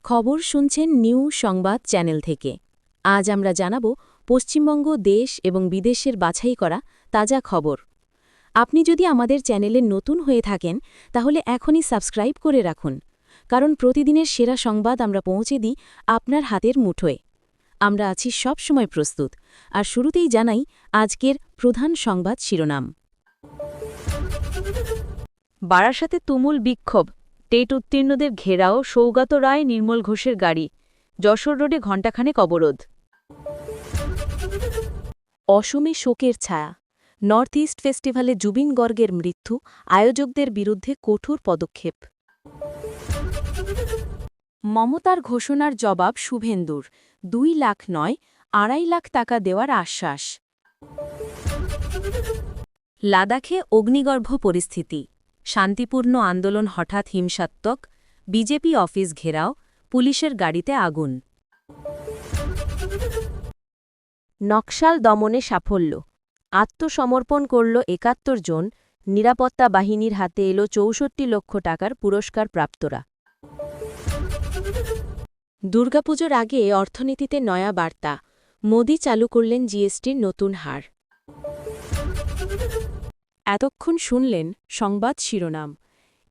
খবর শুনছেন নিউ সংবাদ চ্যানেল থেকে। আজ আমরা জানাব পশ্চিমবঙ্গ দেশ এবং বিদেশের বাছাই করা তাজা খবর। আপনি যদি আমাদের চ্যানেলে নতুন হয়ে থাকেন তাহলে এখনই সাবস্ক্রাইব করে রাখুন, কারণ প্রতিদিনের সেরা সংবাদ আমরা পৌঁছে দিই আপনার হাতের মুঠোয়। আমরা আছি সবসময় প্রস্তুত। আর শুরুতেই জানাই আজকের প্রধান সংবাদ শিরোনাম। বারাসাতে তুমুল বিক্ষোভ, টেট উত্তীর্ণদের ঘেরাও, সৌগত রায় নির্মল ঘোষের গাড়ি, যশোর রোডে ঘণ্টাখানেক অবরোধ। অসমে শোকের ছায়া, নর্থ ইস্ট ফেস্টিভ্যালে জুবিন গর্গের মৃত্যু, আয়োজকদের বিরুদ্ধে কঠোর পদক্ষেপ। মমতার ঘোষণার জবাব শুভেন্দুর, 2 লাখ নয় 2.5 লাখ টাকা দেওয়ার আশ্বাস। লাদাখে অগ্নিগর্ভ পরিস্থিতি, শান্তিপূর্ণ আন্দোলন হঠাৎ হিংসাত্মক, বিজেপি অফিস ঘেরাও, পুলিশের গাড়িতে আগুন। নকশাল দমনে সাফল্য, আত্মসমর্পণ করল ৭১ জন, নিরাপত্তা বাহিনীর হাতে এলো ৬৪ লক্ষ টাকার পুরস্কার প্রাপ্তরা। দুর্গাপুজোর আগে অর্থনীতিতে নয়া বার্তা, মোদি চালু করলেন জিএসটির নতুন হার। এতক্ষণ শুনলেন সংবাদ শিরোনাম।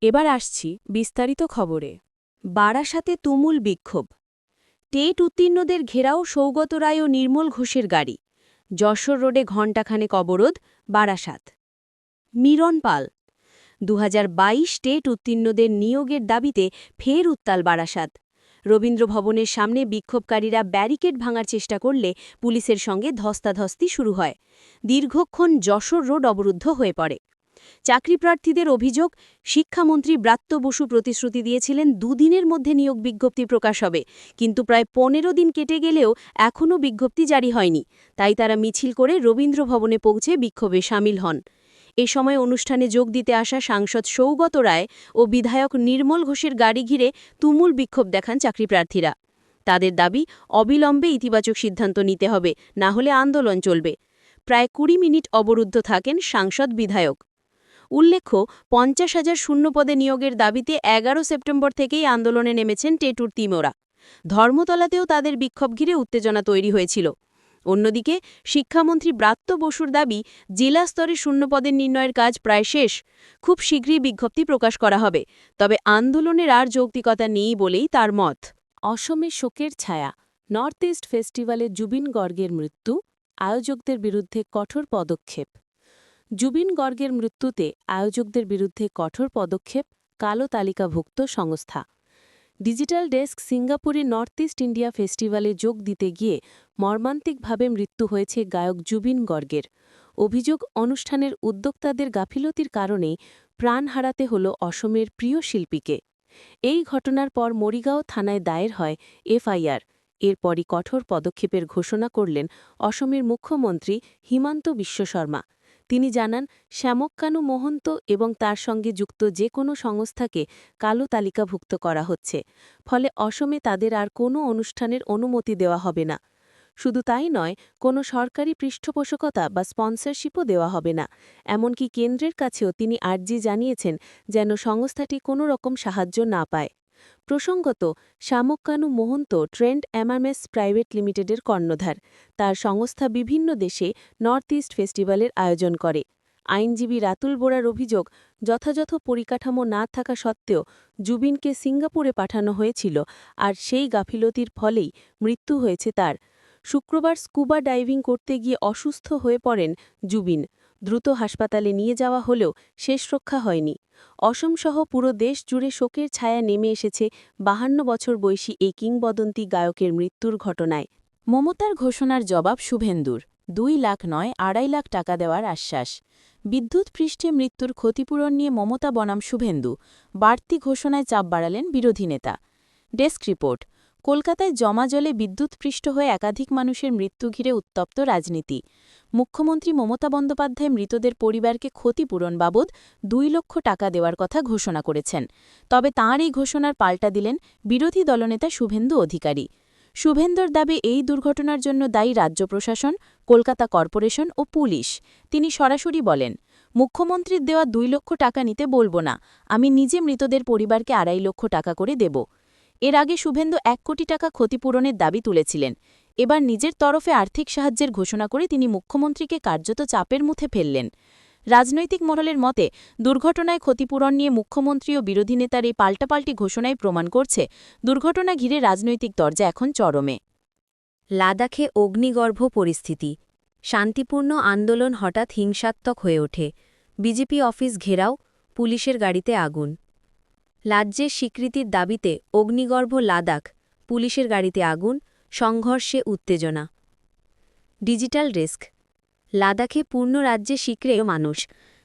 এবার আসছি বিস্তারিত খবরে। বারাসাতে তুমুল বিক্ষোভ, টেট উত্তীর্ণদের ঘেরাও, সৌগত রায় ও নির্মল ঘোষের গাড়ি, যশোর রোডে ঘণ্টাখানেক অবরোধ। বারাসাত। মিরন পাল, ২০২২ টেট উত্তীর্ণদের নিয়োগের দাবিতে ফের উত্তাল বারাসাত। রবীন্দ্র ভবনের সামনে বিক্ষোভকারীরা ব্যারিকেড ভাঙার চেষ্টা করলে পুলিশের সঙ্গে ধস্তাধস্তি শুরু হয়। দীর্ঘক্ষণ যশোর রোড অবরুদ্ধ হয়ে পড়ে। চাকরিপ্রার্থীদের অভিযোগ, শিক্ষামন্ত্রী ব্রাত্য বসু প্রতিশ্রুতি দিয়েছিলেন 2 দিনের মধ্যে নিয়োগ বিজ্ঞপ্তি প্রকাশ হবে, কিন্তু প্রায় 15 দিন কেটে গেলেও এখনও বিজ্ঞপ্তি জারি হয়নি। তাই তারা মিছিল করে রবীন্দ্র ভবনে পৌঁছে বিক্ষোভে সামিল হন। এ সময় অনুষ্ঠানে যোগ দিতে আসা সাংসদ সৌগত রায় ও বিধায়ক নির্মল ঘোষের গাড়ি ঘিরে তুমুল বিক্ষোভ দেখান চাকরিপ্রার্থীরা। তাদের দাবি, অবিলম্বে ইতিবাচক সিদ্ধান্ত নিতে হবে, না হলে আন্দোলন চলবে। প্রায় 20 মিনিট অবরুদ্ধ থাকেন সাংসদ বিধায়ক। উল্লেখ্য, 50,000 শূন্যপদে নিয়োগের দাবিতে 11 সেপ্টেম্বর থেকেই আন্দোলনে নেমেছেন টেটুর তিমোরা। ধর্মতলাতেও তাদের বিক্ষোভ ঘিরে উত্তেজনা তৈরি হয়েছিল। অন্যদিকে শিক্ষামন্ত্রী ব্রাত্য বসুর দাবি, জেলা স্তরে শূন্যপদের নির্ণয়ের কাজ প্রায় শেষ, খুব শীঘ্রই বিজ্ঞপ্তি প্রকাশ করা হবে। তবে আন্দোলনের আর যৌক্তিকতা নেই বলেই তার মত। অসমে শোকের ছায়া, নর্থ ইস্ট ফেস্টিভ্যালে জুবিন গর্গের মৃত্যু, আয়োজকদের বিরুদ্ধে কঠোর পদক্ষেপ। জুবিন গর্গের মৃত্যুতে আয়োজকদের বিরুদ্ধে কঠোর পদক্ষেপ, কালো তালিকাভুক্ত সংস্থা। ডিজিটাল ডেস্ক, সিঙ্গাপুরে নর্থ ইস্ট ইন্ডিয়া ফেস্টিভ্যালে যোগ দিতে গিয়ে মর্মান্তিকভাবে মৃত্যু হয়েছে গায়ক জুবিন গর্গের। অভিযোগ, অনুষ্ঠানের উদ্যোক্তাদের গাফিলতির কারণেই প্রাণ হারাতে হল অসমের প্রিয় শিল্পীকে। এই ঘটনার পর মরিগাঁও থানায় দায়ের হয় এফআইআর। এরপরই কঠোর পদক্ষেপের ঘোষণা করলেন অসমের মুখ্যমন্ত্রী হিমন্ত বিশ্ব শর্মা। তিনি জানান, শ্যামক্কানু মোহন্ত এবং তার সঙ্গে যুক্ত যে কোনো সংস্থাকে কালো তালিকাভুক্ত করা হচ্ছে, ফলে অসমে তাদের আর কোনো অনুষ্ঠানের অনুমতি দেওয়া হবে না। শুধু তাই নয়, কোনো সরকারি পৃষ্ঠপোষকতা বা স্পন্সরশিপও দেওয়া হবে না। এমনকি কেন্দ্রের কাছেও তিনি আর্জি জানিয়েছেন যেন সংস্থাটি কোনো রকম সাহায্য না পায়। প্রসঙ্গত, শ্যামক্কানু মোহন্ত ট্রেন্ড এমআরএস প্রাইভেট লিমিটেডের কর্ণধার। তার সংস্থা বিভিন্ন দেশে নর্থ ইস্ট ফেস্টিভ্যালের আয়োজন করে। আইনজীবী রাতুল বোরার অভিযোগ, যথাযথ পরিকাঠামো না থাকা সত্ত্বেও জুবিনকে সিঙ্গাপুরে পাঠানো হয়েছিল, আর সেই গাফিলতির ফলেই মৃত্যু হয়েছে তার। শুক্রবার স্কুবা ডাইভিং করতে গিয়ে অসুস্থ হয়ে পড়েন জুবিন। দ্রুত হাসপাতালে নিয়ে যাওয়া হলেও শেষ রক্ষা হয়নি। অসমসহ পুরো দেশ জুড়ে শোকের ছায়া নেমে এসেছে 52 বছর বয়সী এই কিংবদন্তি গায়কের মৃত্যুর ঘটনায়। মমতার ঘোষণার জবাব শুভেন্দুর, 2 লাখ নয় 2.5 লাখ টাকা দেওয়ার আশ্বাস। বিদ্যুৎ পৃষ্ঠে মৃত্যুর ক্ষতিপূরণ নিয়ে মমতা বনাম শুভেন্দু, বাড়তি ঘোষণায় চাপ বাড়ালেন বিরোধী নেতা। Desk report. কলকাতায় জমাজলে বিদ্যুৎপৃষ্ট হয়ে একাধিক মানুষের মৃত্যু ঘিরে উত্তপ্ত রাজনীতি। মুখ্যমন্ত্রী মমতা বন্দ্যোপাধ্যায় মৃতদের পরিবারকে ক্ষতিপূরণ বাবদ 2 লক্ষ টাকা দেওয়ার কথা ঘোষণা করেছেন। তবে তাঁর এই ঘোষণার পাল্টা দিলেন বিরোধী দলনেতা শুভেন্দু অধিকারী। শুভেন্দুর দাবি, এই দুর্ঘটনার জন্য দায়ী রাজ্য প্রশাসন, কলকাতা কর্পোরেশন ও পুলিশ। তিনি সরাসরি বলেন, মুখ্যমন্ত্রীর দেওয়া 2 লক্ষ টাকা নিতে বলব না, আমি নিজে মৃতদের পরিবারকে 2.5 লক্ষ টাকা করে দেব। এর আগে শুভেন্দু ১ কোটি টাকা ক্ষতিপূরণের দাবি তুলেছিলেন। এবার নিজের তরফে আর্থিক সাহায্যের ঘোষণা করে তিনি মুখ্যমন্ত্রীকে কার্যত চাপের মুখে ফেললেন। রাজনৈতিক মহলের মতে দুর্ঘটনায় ক্ষতিপূরণ নিয়ে মুখ্যমন্ত্রী ও বিরোধী নেতার এই পাল্টাপাল্টি ঘোষণাই প্রমাণ করছে দুর্ঘটনা ঘিরে রাজনৈতিক দরজা এখন চরমে। লাদাখে অগ্নিগর্ভ পরিস্থিতি। শান্তিপূর্ণ আন্দোলন হঠাৎ হিংসাত্মক হয়ে ওঠে। বিজেপি অফিস ঘেরাও, পুলিশের গাড়িতে আগুন। রাজ্যের স্বীকৃতির দাবিতে অগ্নিগর্ভ লাদাখ, পুলিশের গাড়িতে আগুন, সংঘর্ষে উত্তেজনা। Digital desk. লাদাখে পূর্ণ রাজ্যে স্বীকৃত মানুষ।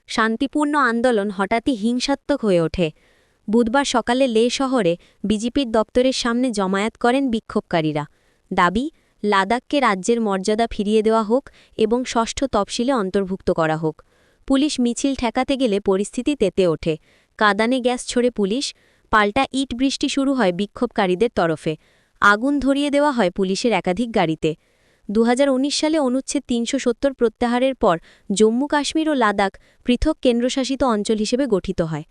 শান্তিপূর্ণ আন্দোলন হঠাৎই হিংসাত্মক হয়ে ওঠে। বুধবার সকালে লে শহরে বিজেপির দপ্তরের সামনে জমায়েত করেন বিক্ষোভকারীরা। দাবি, লাদাখকে রাজ্যের মর্যাদা ফিরিয়ে দেওয়া হোক এবং ষষ্ঠ তফসিলে অন্তর্ভুক্ত করা হোক। পুলিশ মিছিল ঠেকাতে গেলে পরিস্থিতি তেতে ওঠে। কাঁদানে গ্যাস ছোড়ে পুলিশ, পাল্টা ইট বৃষ্টি শুরু হয় বিক্ষোভকারীদের তরফে। আগুন ধরিয়ে দেওয়া হয় পুলিশের একাধিক গাড়িতে। ২০১৯ সালে অনুচ্ছেদ ৩৭০ প্রত্যাহারের পর জম্মু কাশ্মীর ও লাদাখ পৃথক কেন্দ্রশাসিত অঞ্চল হিসেবে গঠিত হয়।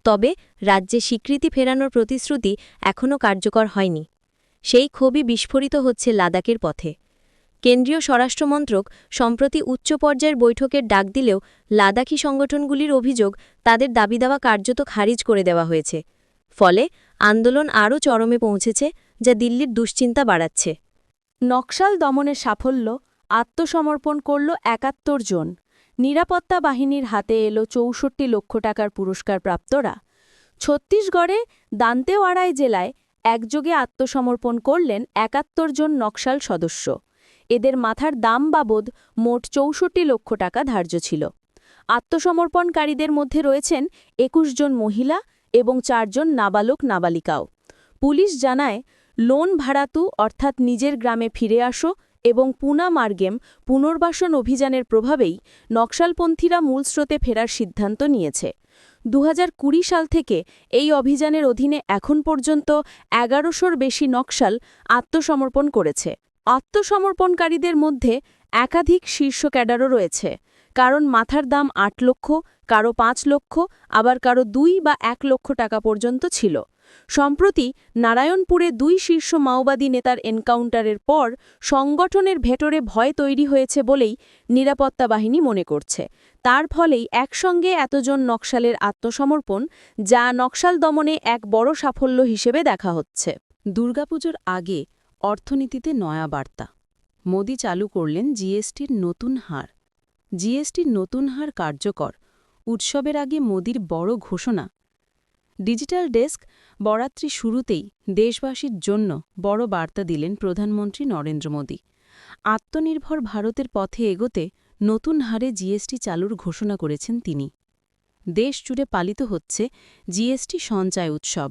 তবে রাজ্যে স্বীকৃতি ফেরানোর প্রতিশ্রুতি এখনও কার্যকর হয়নি। সেই ক্ষোভই বিস্ফোরিত হচ্ছে লাদাখের পথে। কেন্দ্রীয় স্বরাষ্ট্রমন্ত্রক সম্প্রতি উচ্চ পর্যায়ের বৈঠকের ডাক দিলেও লাদাখি সংগঠনগুলির অভিযোগ তাদের দাবিদাওয়া কার্যত খারিজ করে দেওয়া হয়েছে। ফলে আন্দোলন আরও চরমে পৌঁছেছে, যা দিল্লির দুশ্চিন্তা বাড়াচ্ছে। নকশাল দমনে সাফল্য, আত্মসমর্পণ করল ৭১ জন। নিরাপত্তা বাহিনীর হাতে এলো ৬৪ লক্ষ টাকার পুরস্কারপ্রাপ্তরা। ছত্তিশগড়ে দান্তেওয়াড়াই জেলায় একযোগে আত্মসমর্পণ করলেন ৭১ জন নকশাল সদস্য। এদের মাথার দাম বাবদ মোট ৬৪ লক্ষ টাকা ধার্য ছিল। আত্মসমর্পণকারীদের মধ্যে রয়েছেন ২১ জন মহিলা এবং ৪ জন নাবালক নাবালিকাও। পুলিশ জানায়, লোন ভাড়াতু অর্থাৎ নিজের গ্রামে ফিরে আসো এবং পুনা মার্গেম পুনর্বাসন অভিযানের প্রভাবেই নকশালপন্থীরা মূল স্রোতে ফেরার সিদ্ধান্ত নিয়েছে। ২০২০ সাল থেকে এই অভিযানের অধীনে এখন পর্যন্ত ১১০০-র বেশি নকশাল আত্মসমর্পণ করেছে। আত্মসমর্পণকারীদের মধ্যে একাধিক শীর্ষ ক্যাডারও রয়েছে। কারণ মাথার দাম ৮ লক্ষ, কারো ৫ লক্ষ, আবার কারো ২ বা ১ লক্ষ টাকা পর্যন্ত ছিল। সম্প্রতি নারায়ণপুরে ২ শীর্ষ মাওবাদী নেতার এনকাউন্টারের পর সংগঠনের ভেতরে ভয় তৈরি হয়েছে বলেই নিরাপত্তা বাহিনী মনে করছে। তার ফলেই একসঙ্গে এতজন নকশালের আত্মসমর্পণ, যা নকশাল দমনে এক বড় সাফল্য হিসেবে দেখা হচ্ছে। দুর্গাপুজোর আগে অর্থনীতিতে নয়া বার্তা। মোদি চালু করলেন জিএসটির নতুন হার। জিএসটির নতুন হার কার্যকর। উৎসবের আগে মোদির বড় ঘোষণা। Digital desk. বরাত্রি শুরুতেই দেশবাসীর জন্য বড় বার্তা দিলেন প্রধানমন্ত্রী নরেন্দ্র মোদি। আত্মনির্ভর ভারতের পথে এগোতে নতুন হারে জিএসটি চালুর ঘোষণা করেছেন তিনি। দেশ জুড়ে পালিত হচ্ছে জিএসটি সঞ্চয় উৎসব।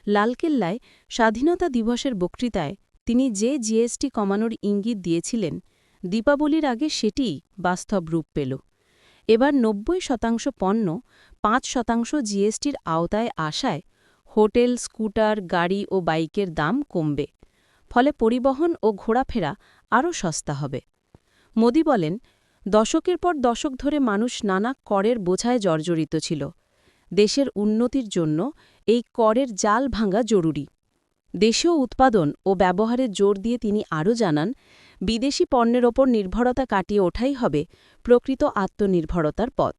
লালকেল্লায় স্বাধীনতা দিবসের বক্তৃতায় তিনি যে জিএসটি কমানোর ইঙ্গিত দিয়েছিলেন, দীপাবলির আগে সেটিই বাস্তব রূপ পেল। এবার ৯০% পণ্য ৫% জিএসটির আওতায় আসায় হোটেল, স্কুটার, গাড়ি ও বাইকের দাম কমবে। ফলে পরিবহন ও ঘোরাফেরা আরও সস্তা হবে। মোদি বলেন, দশকের পর দশক ধরে মানুষ নানা করের বোঝায় জর্জরিত ছিল। দেশের উন্নতির জন্য এই করের জাল ভাঙা জরুরি। দেশীয় উৎপাদন ও ব্যবহারে জোর দিয়ে তিনি আরও জানান, বিদেশি পণ্যের ওপর নির্ভরতা কাটিয়ে ওঠাই হবে প্রকৃত আত্মনির্ভরতার পথ।